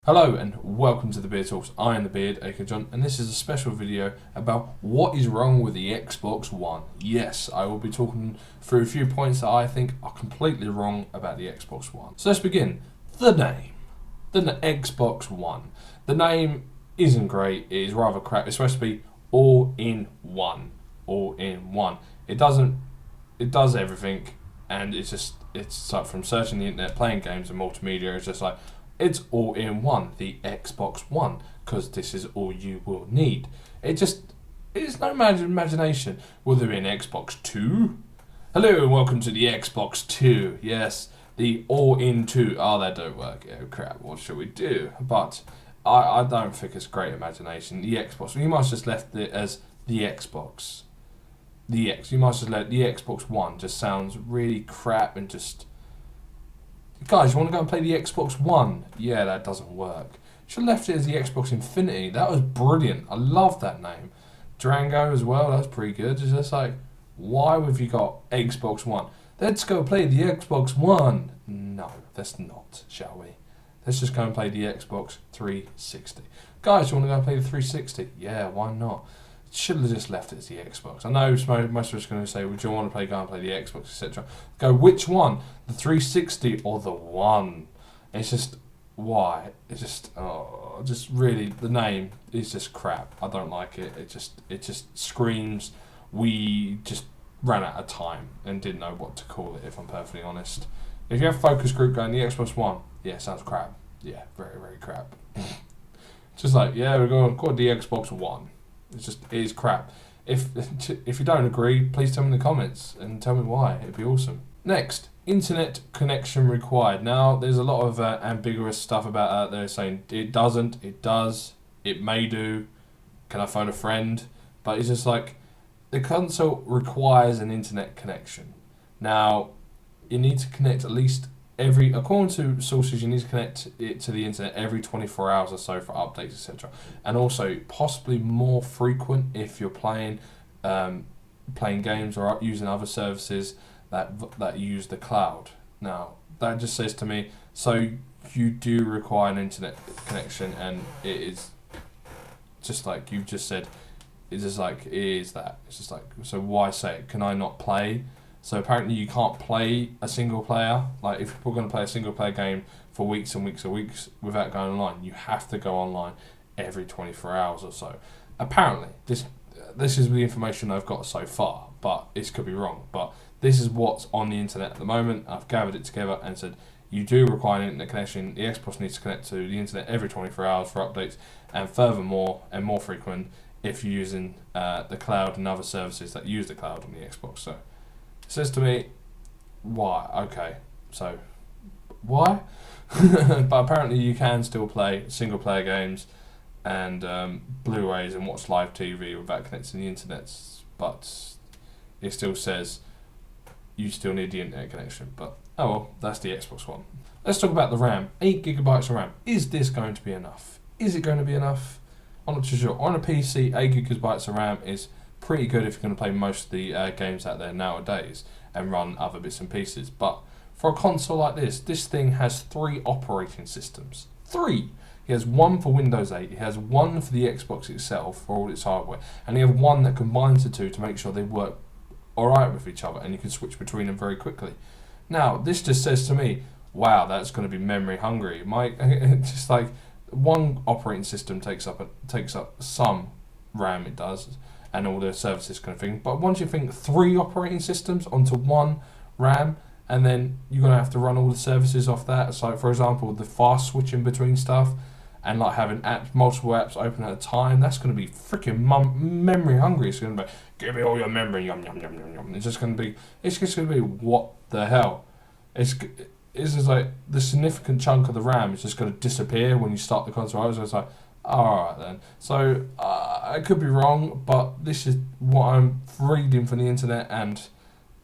Hello and welcome to the Beard Talks. I am the Beard, aka John, and this is a special video about what is wrong with the Xbox One. Yes, I will be talking through a few points that I think are completely wrong about the Xbox One. So let's begin. The name. The Xbox One. The name isn't great, it is rather crap. It's supposed to be all in one. All in one. It does everything, and it's like from searching the internet, playing games and multimedia, it's just like, it's all in one, the Xbox One, because this is all you will need. It's no imagination. Will there be an Xbox 2? Hello and welcome to the Xbox 2. Yes, the all-in 2. Oh, that don't work. Oh crap, what should we do? But I don't think it's great imagination. The Xbox, you might have just left it as the Xbox. You might have just let the Xbox One just sounds really crap and just... Guys, you want to go and play the Xbox One? Yeah, that doesn't work. Should have left it as the Xbox Infinity. That was brilliant. I love that name. Durango as well, that's pretty good. It's just like, why have you got Xbox One? Let's go play the Xbox One. No, let's not, shall we? Let's just go and play the Xbox 360. Guys, you want to go and play the 360? Yeah, why not? Should have just left it as the Xbox. I know most of us are going to say, would you want to go and play the Xbox, etc. Go, which one? The 360 or the One? It's just, why? It's just really, the name is just crap. I don't like it. It just screams, we just ran out of time and didn't know what to call it, if I'm perfectly honest. If you have a focus group going, the Xbox One, yeah, sounds crap. Yeah, very, very crap. Just like, yeah, we're going to call it the Xbox One. It is crap. If you don't agree, please tell me in the comments and tell me why. It'd be awesome. Next, internet connection required. Now, there's a lot of ambiguous stuff about out there saying it doesn't, it does, it may do, can I phone a friend? But it's just like, the console requires an internet connection. Now, you need to connect at least according to sources, you need to connect it to the internet every 24 hours or so for updates, etc. And also possibly more frequent if you're playing games or using other services that use the cloud. Now, that just says to me, so you do require an internet connection, and it is just like you've just said, it's just like, it is that. It's just like, so why say it? Can I not play? So apparently you can't play a single player. Like if people are going to play a single player game for weeks and weeks and weeks without going online, you have to go online every 24 hours or so. Apparently, this is the information I've got so far, but it could be wrong. But this is what's on the internet at the moment. I've gathered it together and said you do require an internet connection. The Xbox needs to connect to the internet every 24 hours for updates, and furthermore and more frequent if you're using the cloud and other services that use the cloud on the Xbox. So it says to me, why? Okay, so why? But apparently you can still play single player games and Blu-rays and watch live TV without connecting to the internet, but it still says you still need the internet connection. But oh well, that's the Xbox One. Let's talk about the RAM. 8 gigabytes of RAM. Is this going to be enough? Is it going to be enough? I'm not too sure. On a PC, 8 gigabytes of RAM is pretty good if you're going to play most of the games out there nowadays and run other bits and pieces. But for a console like this thing has 3 operating systems. 3! He has one for Windows 8, he has one for the Xbox itself for all its hardware, and he has one that combines the two to make sure they work alright with each other and you can switch between them very quickly. Now, this just says to me, wow, that's going to be memory hungry. It's just like one operating system takes up some RAM, it does, and all the services kind of thing. But once you think 3 operating systems onto one RAM, and then you're going to have to run all the services off that. So, for example, the fast switching between stuff, and like having multiple apps open at a time, that's going to be freaking memory hungry. It's going to be, give me all your memory, yum yum yum yum yum. It's just going to be, what the hell? It's just like the significant chunk of the RAM is just going to disappear when you start the console. So it's like, alright then. So I could be wrong, but this is what I'm reading from the internet and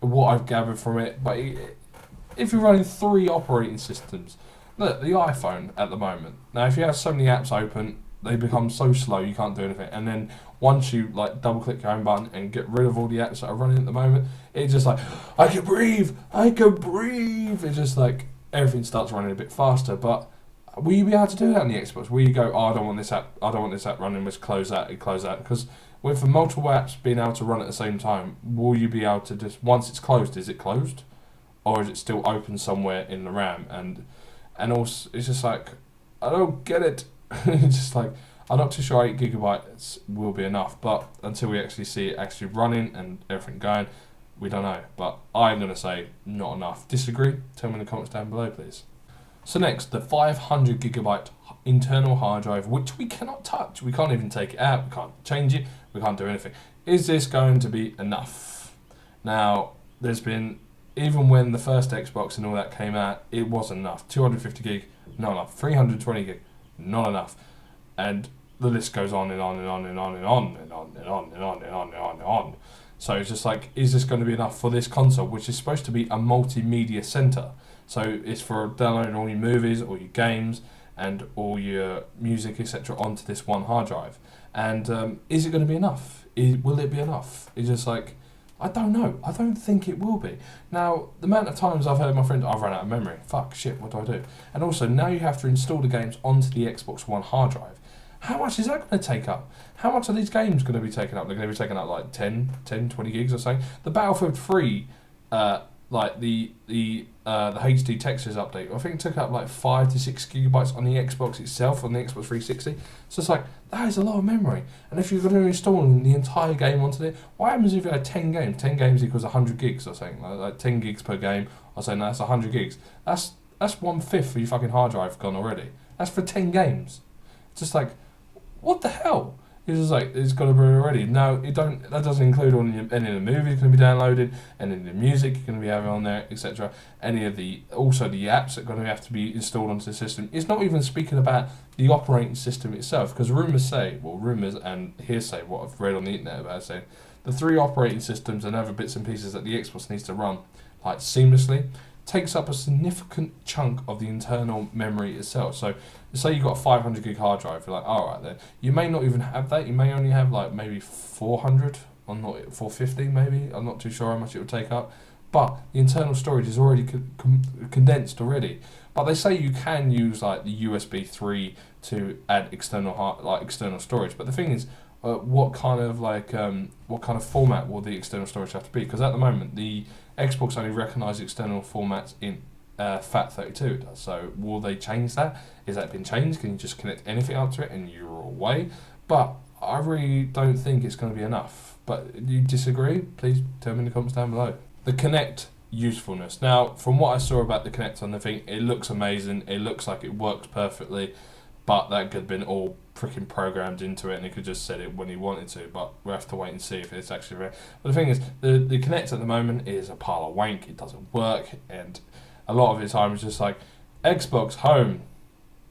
what I've gathered from it. But if you're running 3 operating systems, look, the iPhone at the moment. Now, if you have so many apps open, they become so slow you can't do anything. And then once you like double click your home button and get rid of all the apps that are running at the moment, it's just like, I can breathe. It's just like everything starts running a bit faster. But Will you be able to do that on the Xbox? Will you go, oh, I don't want this app running, let's close that, and close that? Because with the multiple apps being able to run at the same time, will you be able to just, once it's closed, is it closed? Or is it still open somewhere in the RAM? And also, it's just like, I don't get it. It's just like, I'm not too sure 8 gigabytes will be enough, but until we actually see it actually running and everything going, we don't know. But I'm going to say not enough. Disagree? Tell me in the comments down below, please. So next, the 500 gigabyte internal hard drive, which we cannot touch. We can't even take it out. We can't change it. We can't do anything. Is this going to be enough? Now, there's been, even when the first Xbox and all that came out, it wasn't enough. 250 gig, not enough. 320 gig, not enough. And the list goes on and on and on and on and on and on and on and on and on and on and on. So it's just like, is this going to be enough for this console, which is supposed to be a multimedia center? So it's for downloading all your movies, all your games, and all your music, etc. onto this one hard drive. And is it going to be enough? Will it be enough? It's just like, I don't know. I don't think it will be. Now, the amount of times I've heard my friend, I've run out of memory. Fuck, shit, what do I do? And also, now you have to install the games onto the Xbox One hard drive. How much is that going to take up? How much are these games going to be taking up? They're going to be taking up like 10, 20 gigs or something. The Battlefield 3, like the HD textures update, I think it took up like 5 to 6 gigabytes on the Xbox itself, on the Xbox 360. So it's like, that is a lot of memory. And if you're going to install the entire game onto it, what happens if you had 10 games? 10 games equals 100 gigs or something, like 10 gigs per game. I say, no, that's 100 gigs. That's 1/5 of your fucking hard drive gone already. That's for 10 games. It's just like, what the hell? It's just like, it's got to be already. No, that doesn't include any of the movies going to be downloaded, any of the music you're going to be having on there, etc. Any of also the apps that are going to have to be installed onto the system. It's not even speaking about the operating system itself, because rumours and hearsay, what I've read on the internet about saying, the 3 operating systems and other bits and pieces that the Xbox needs to run like seamlessly takes up a significant chunk of the internal memory itself. So say you've got a 500 gig hard drive, you're like, alright then, you may not even have that, you may only have like maybe 400, or not 450 maybe, I'm not too sure how much it would take up, but the internal storage is already condensed already. But they say you can use like the USB 3 to add external storage, but the thing is, what kind of format will the external storage have to be? Because at the moment, the Xbox only recognises external formats in FAT32. It does. So will they change that? Is that been changed? Can you just connect anything up to it and you're away? But I really don't think it's going to be enough. But you disagree? Please tell me in the comments down below. The Kinect usefulness. Now, from what I saw about the Kinect on the thing, it looks amazing. It looks like it works perfectly. But that could have been all freaking programmed into it, and he could just set it when he wanted to. But we'll have to wait and see if it's actually real. But the thing is, the Kinect at the moment is a pile of wank. It doesn't work, and a lot of the time it's just like, Xbox home.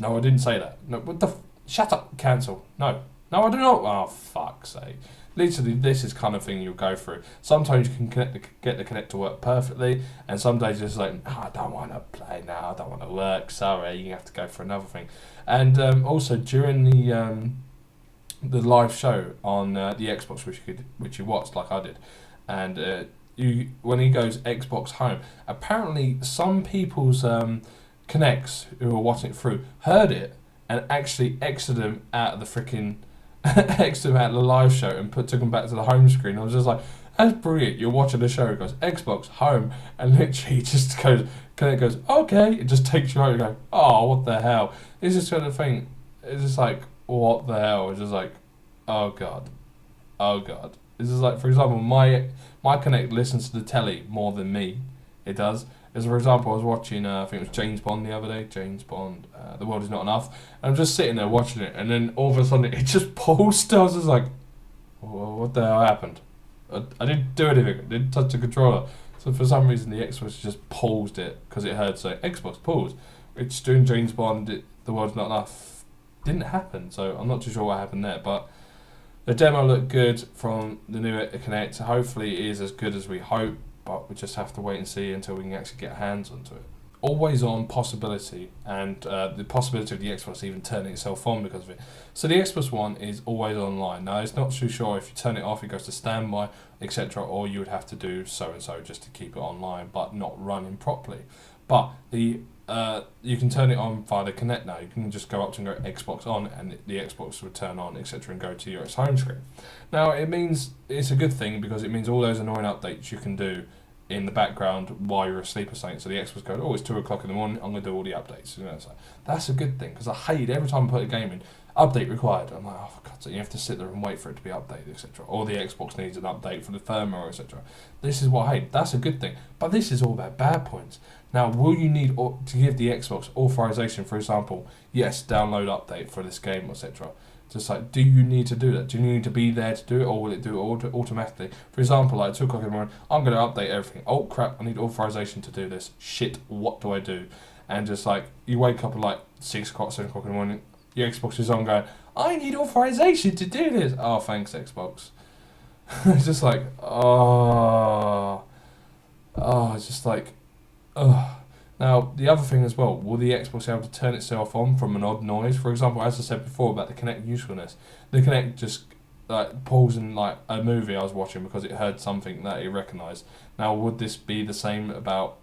No, I didn't say that. No, what the? Shut up. Cancel. No, I do not. Oh, fuck's sake. Literally, this is kind of thing you'll go through. Sometimes you can get the Kinect to work perfectly, and some days it's like, I don't want to play now, I don't want to work, sorry, you have to go for another thing. And also, during the live show on the Xbox, which you watched, like I did, and when he goes Xbox home, apparently some people's Kinects who were watching it through heard it, and actually exited them out of the freaking exited them out of the live show and took them back to the home screen. I was just like, that's brilliant. You're watching the show, it goes Xbox home, and literally just goes, Kinect goes, okay, it just takes you out and you go, oh, what the hell? It's just kind of thing. It's just like, what the hell? It's just like, oh god. It's just like, for example, my Kinect listens to the telly more than me. It does. As for example, I was watching, I think it was James Bond the other day. James Bond, The World Is Not Enough. And I'm just sitting there watching it, and then all of a sudden it just paused. I was just like, well, what the hell happened? I didn't do anything. I didn't touch the controller. So for some reason the Xbox just paused it because it heard say Xbox pause. Which doing James Bond, The World Is Not Enough didn't happen. So I'm not too sure what happened there, but the demo looked good from the new Kinect. Hopefully it is as good as we hope, but we just have to wait and see until we can actually get hands onto it. Always on possibility, and the possibility of the Xbox even turning itself on because of it. So the Xbox One is always online. Now it's not too sure if you turn it off it goes to standby, etc., or you would have to do so and so just to keep it online but not running properly. But the you can turn it on via the Kinect now. You can just go up to and go Xbox on, and the Xbox will turn on, etc., and go to your home screen. Now, it means it's a good thing because it means all those annoying updates you can do in the background while you're asleep or something. So the Xbox goes, oh, it's 2 o'clock in the morning, I'm going to do all the updates. You know, so that's a good thing because I hate every time I put a game in, update required. I'm like, oh, for God's sake, you have to sit there and wait for it to be updated, etc. Or the Xbox needs an update for the firmware, etc. This is what I hate. That's a good thing. But this is all about bad points. Now, will you need to give the Xbox authorization, for example, yes, download update for this game, etc. Just like, do you need to do that? Do you need to be there to do it, or will it do it automatically? For example, like 2 o'clock in the morning, I'm going to update everything. Oh crap, I need authorization to do this. Shit, what do I do? And just like, you wake up at like 6 o'clock, 7 o'clock in the morning, your Xbox is on going, I need authorization to do this. Oh, thanks, Xbox. It's just like, it's just like, Now, the other thing as well, will the Xbox be able to turn itself on from an odd noise? For example, as I said before about the Kinect usefulness, the Kinect just like pausing like a movie I was watching because it heard something that it recognised. Now, would this be the same about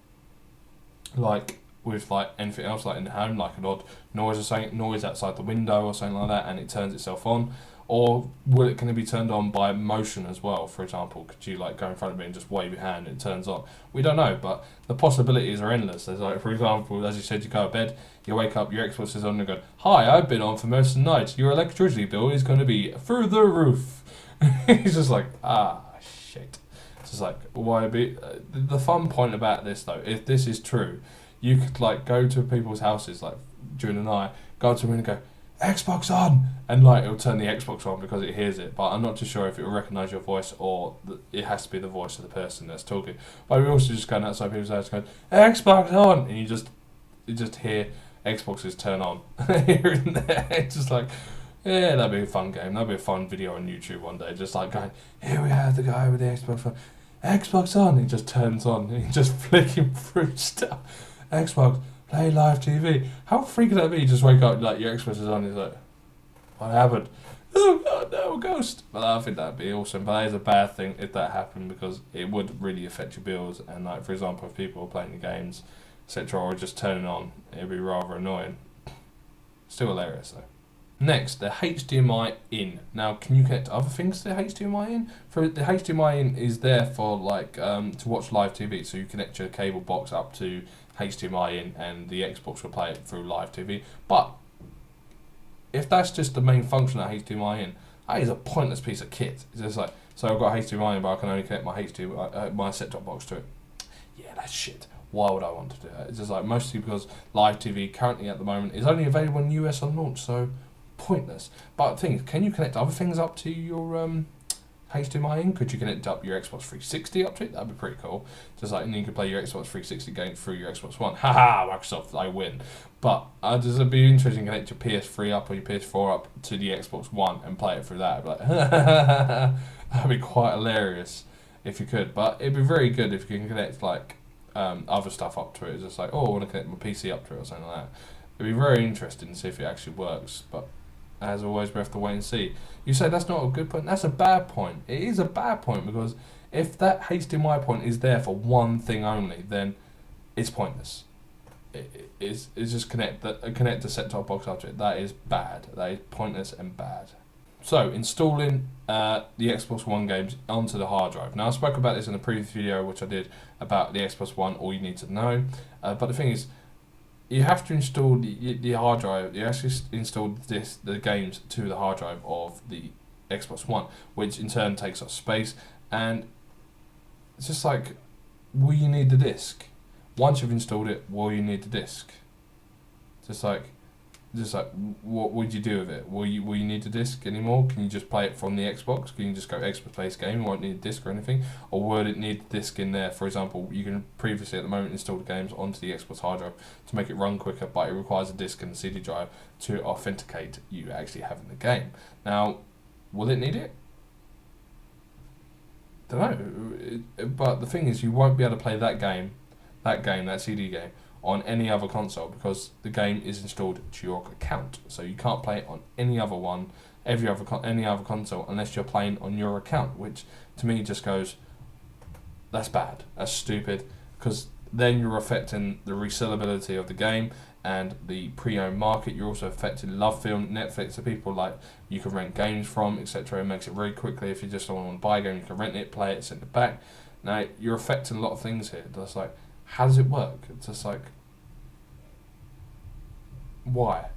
like with like anything else, like in the home, like an odd noise or something, noise outside the window or something like that, and it turns itself on? Or can it be turned on by motion as well? For example, could you like go in front of me and just wave your hand and it turns on? We don't know, but the possibilities are endless. There's like, for example, as you said, you go to bed, you wake up, your Xbox is on and you go, hi, I've been on for most of the night. Your electricity bill is going to be through the roof. He's just like, shit. It's just like, why be? The fun point about this though, if this is true, you could like go to people's houses like during the night, go to them and go, Xbox on, and like it'll turn the Xbox on because it hears it, but I'm not too sure if it will recognise your voice or it has to be the voice of the person that's talking. But we're also just going outside people's houses going, Xbox on, and you just hear Xboxes turn on here and there. It's just like, yeah, that'd be a fun game. That'd be a fun video on YouTube one day, just like going, here we have the guy with the Xbox on. Xbox on, and he just turns on, and he's just flicking through stuff. Xbox, play live TV. How freaky would that be? You just wake up, like your Xbox is on, and he's like, what happened? Oh god, no, a ghost. But I think that'd be awesome. But that is a bad thing if that happened because it would really affect your bills. And like, for example, if people are playing the games, etc., or just turning on, it'd be rather annoying. Still hilarious though. Next, the HDMI in. Now, can you connect other things to the HDMI in? For the HDMI in is there for like to watch live TV. So you connect your cable box up to HDMI in, and the Xbox will play it through live TV. But if that's just the main function of HDMI in, that is a pointless piece of kit. It's just like, so I've got HDMI in, but I can only connect my HDMI, my set-top box to it. Yeah, that's shit. Why would I want to do that? It's just like, mostly because live TV currently at the moment is only available in US on launch, so pointless. But the thing is, can you connect other things up to your HDMI in? Could you connect up your Xbox 360 up to it? That'd be pretty cool. Just like, and you could play your Xbox 360 games through your Xbox One. Haha, Microsoft, I win. But it'd be interesting to connect your PS3 up or your PS4 up to the Xbox One and play it through that. I'd be like, that'd be quite hilarious if you could. But it'd be very good if you can connect like other stuff up to it. It's just like, oh, I want to connect my PC up to it or something like that. It'd be very interesting to see if it actually works. But as always, we have to wait and see. You say that's not a good point. That's a bad point. It is a bad point because if that HDMI point is there for one thing only, then it's pointless. It's just connect the set-top box up to it. That is bad. That is pointless and bad. So, installing the Xbox One games onto the hard drive. Now, I spoke about this in a previous video, which I did about the Xbox One, all you need to know. But the thing is, you have to install the hard drive. You actually install the games to the hard drive of the Xbox One, which in turn takes up space. And it's just like, will you need the disc? Once you've installed it, will you need the disc? Just like, what would you do with it? Will you need the disc anymore? Can you just play it from the Xbox? Can you just go Xbox Place Game? You won't need a disc or anything, or would it need the disc in there? For example, you can previously at the moment install the games onto the Xbox hard drive to make it run quicker, but it requires a disc and a CD drive to authenticate you actually having the game. Now, will it need it? Don't know. But the thing is, you won't be able to play that CD game, on any other console because the game is installed to your account. So you can't play it on any other one, any other console unless you're playing on your account, which to me just goes, that's bad, that's stupid, because then you're affecting the resellability of the game and the pre-owned market. You're also affecting LoveFilm, Netflix, the people like you can rent games from, etc. It makes it very quickly. If you just don't want to buy a game, you can rent it, play it, send it back. Now you're affecting a lot of things here. That's like, how does it work? It's just like, why?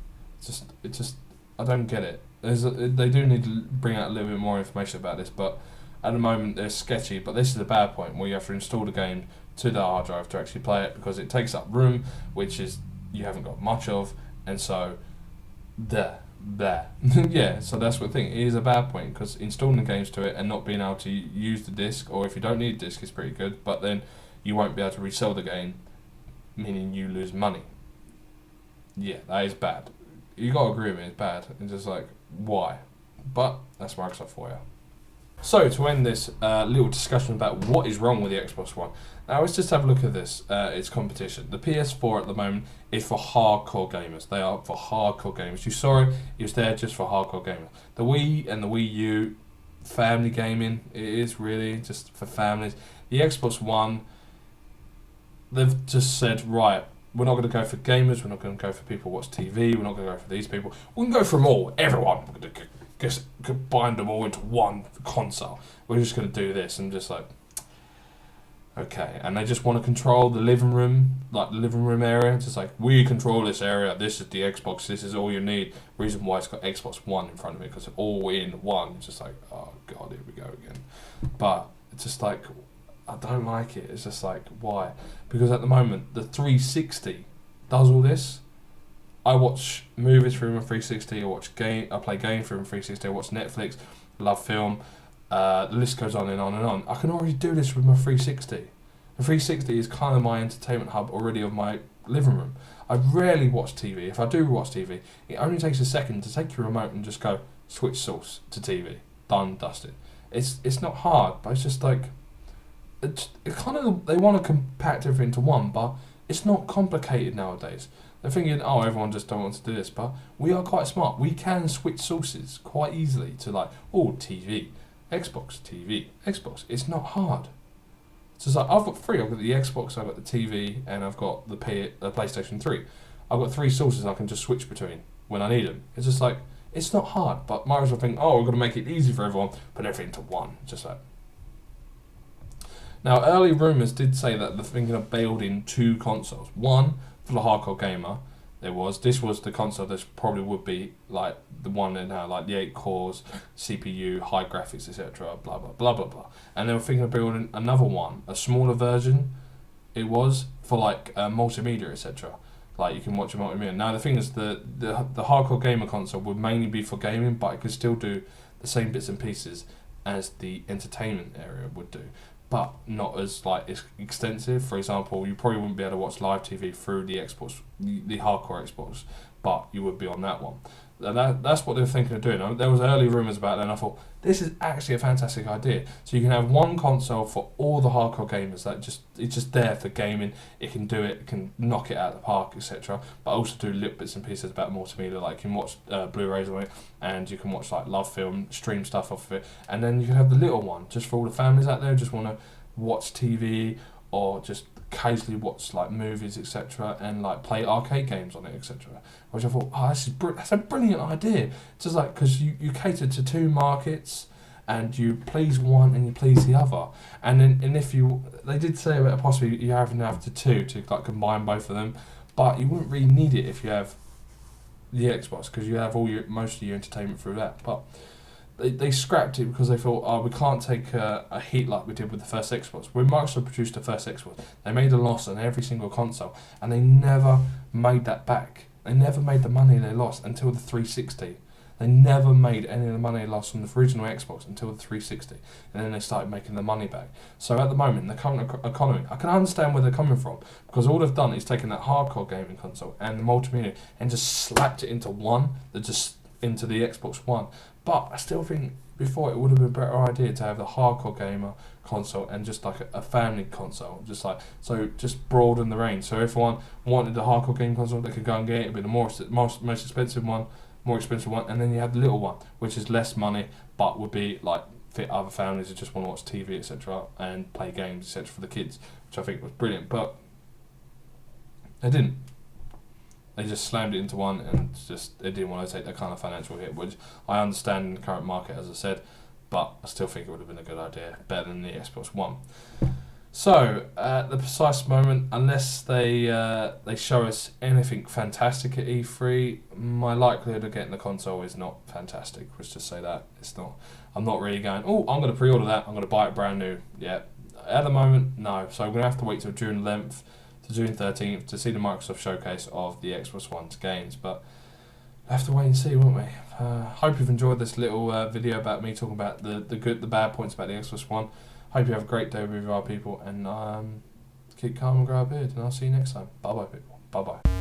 It just I don't get it. They do need to bring out a little bit more information about this, but at the moment they're sketchy. But this is the bad point where you have to install the game to the hard drive to actually play it, because it takes up room, which is you haven't got much of, and so there. Yeah, so that's the thing. It is a bad point, because installing the games to it and not being able to use the disc, or if you don't need a disc, is pretty good, but then you won't be able to resell the game, meaning you lose money. Yeah, that is bad. You gotta agree with me, it's bad. It's just like, why? But that's Microsoft for you. So to end this little discussion about what is wrong with the Xbox One, now let's just have a look at this. Its competition. The PS4 at the moment is for hardcore gamers. They are for hardcore gamers. You saw it. It was there just for hardcore gamers. The Wii and the Wii U, family gaming. It is really just for families. The Xbox One, they've just said, right, we're not going to go for gamers. We're not going to go for people who watch TV. We're not going to go for these people. We can go for them all. Everyone. We're going to just combine them all into one console. We're just going to do this, and just like, okay. And they just want to control the living room, like the living room area. Just like, we control this area. This is the Xbox. This is all you need. Reason why it's got Xbox One in front of it, because it's all in one. It's just like, oh god, here we go again. But it's just like, I don't like it. It's just like, why? Because at the moment the 360 does all this. I watch movies through my 360. I play games through my 360. I watch Netflix, LoveFilm. The list goes on and on and on. I can already do this with my 360. The 360 is kind of my entertainment hub already of my living room. I rarely watch TV. If I do watch TV, it only takes a second to take your remote and just go switch source to TV. Done, dusted. It's not hard, but it's just like, it kind of, they want to compact everything into one, but it's not complicated nowadays. They're thinking, oh, everyone just don't want to do this, but we are quite smart. We can switch sources quite easily to like, oh, TV, Xbox, TV, Xbox. It's not hard. So it's like, I've got three. I've got the Xbox, I've got the TV, and I've got the PlayStation 3. I've got three sources I can just switch between when I need them. It's just like, it's not hard, but Microsoft think, oh, we're going to make it easy for everyone, put everything into one. Just like. Now, early rumours did say that they're thinking of building two consoles. One for the hardcore gamer. This was the console that probably would be like the one in like the 8 cores, CPU, high graphics, etc. Blah blah blah blah blah. And they were thinking of building another one, a smaller version. It was for like multimedia, etc. Like you can watch a multimedia. Now the thing is, the hardcore gamer console would mainly be for gaming, but it could still do the same bits and pieces as the entertainment area would do, but not as like extensive. For example, you probably wouldn't be able to watch live TV through the Xbox, the hardcore Xbox, but you would be on that one. And that's what they're thinking of doing. There was early rumours about that, and I thought, this is actually a fantastic idea. So you can have one console for all the hardcore gamers. It's just there for gaming. It can do it. It can knock it out of the park, etc. But also do little bits and pieces about multimedia. Like you can watch Blu-rays on it, and you can watch like LoveFilm, stream stuff off of it, and then you can have the little one just for all the families out there who just want to watch TV or just occasionally watch like movies, etc., and like play arcade games on it, etc. Which I thought, oh, that's a brilliant idea. It's just like, because you cater to two markets, and you please one and you please the other. And then, they did say about possibly you have to two to like combine both of them, but you wouldn't really need it if you have the Xbox, because you have most of your entertainment through that. But they scrapped it because they thought, oh, we can't take a hit like we did with the first Xbox. When Microsoft produced the first Xbox, they made a loss on every single console, and they never made that back. They never made the money they lost until the 360. They never made any of the money they lost from the original Xbox until the 360, and then they started making the money back. So at the moment, in the current economy, I can understand where they're coming from, because all they've done is taken that hardcore gaming console and the multimedia and just slapped it into one, into the Xbox One. But I still think before it would have been a better idea to have the hardcore gamer console and just like a family console, just broaden the range. So if everyone wanted the hardcore game console, they could go and get it. It'd be the most expensive one, and then you have the little one, which is less money, but would be like fit other families who just want to watch TV, etc., and play games, etc., for the kids, which I think was brilliant. But They didn't. They just slammed it into one, and just they didn't want to take that kind of financial hit, which I understand in the current market, as I said, but I still think it would have been a good idea, better than the Xbox One. So, at the precise moment, unless they show us anything fantastic at E3, my likelihood of getting the console is not fantastic. Let's just say that. It's not. I'm not really going, oh, I'm going to pre-order that, I'm going to buy it brand new. Yeah. At the moment, no. So, I'm going to have to wait till June 11th to June 13th to see the Microsoft showcase of the Xbox One's games. But we'll have to wait and see, won't we? Hope you've enjoyed this little video about me talking about the good, the bad points about the Xbox One. Hope you have a great day with our people, and keep calm and grow a beard, and I'll see you next time. Bye bye, people. Bye bye.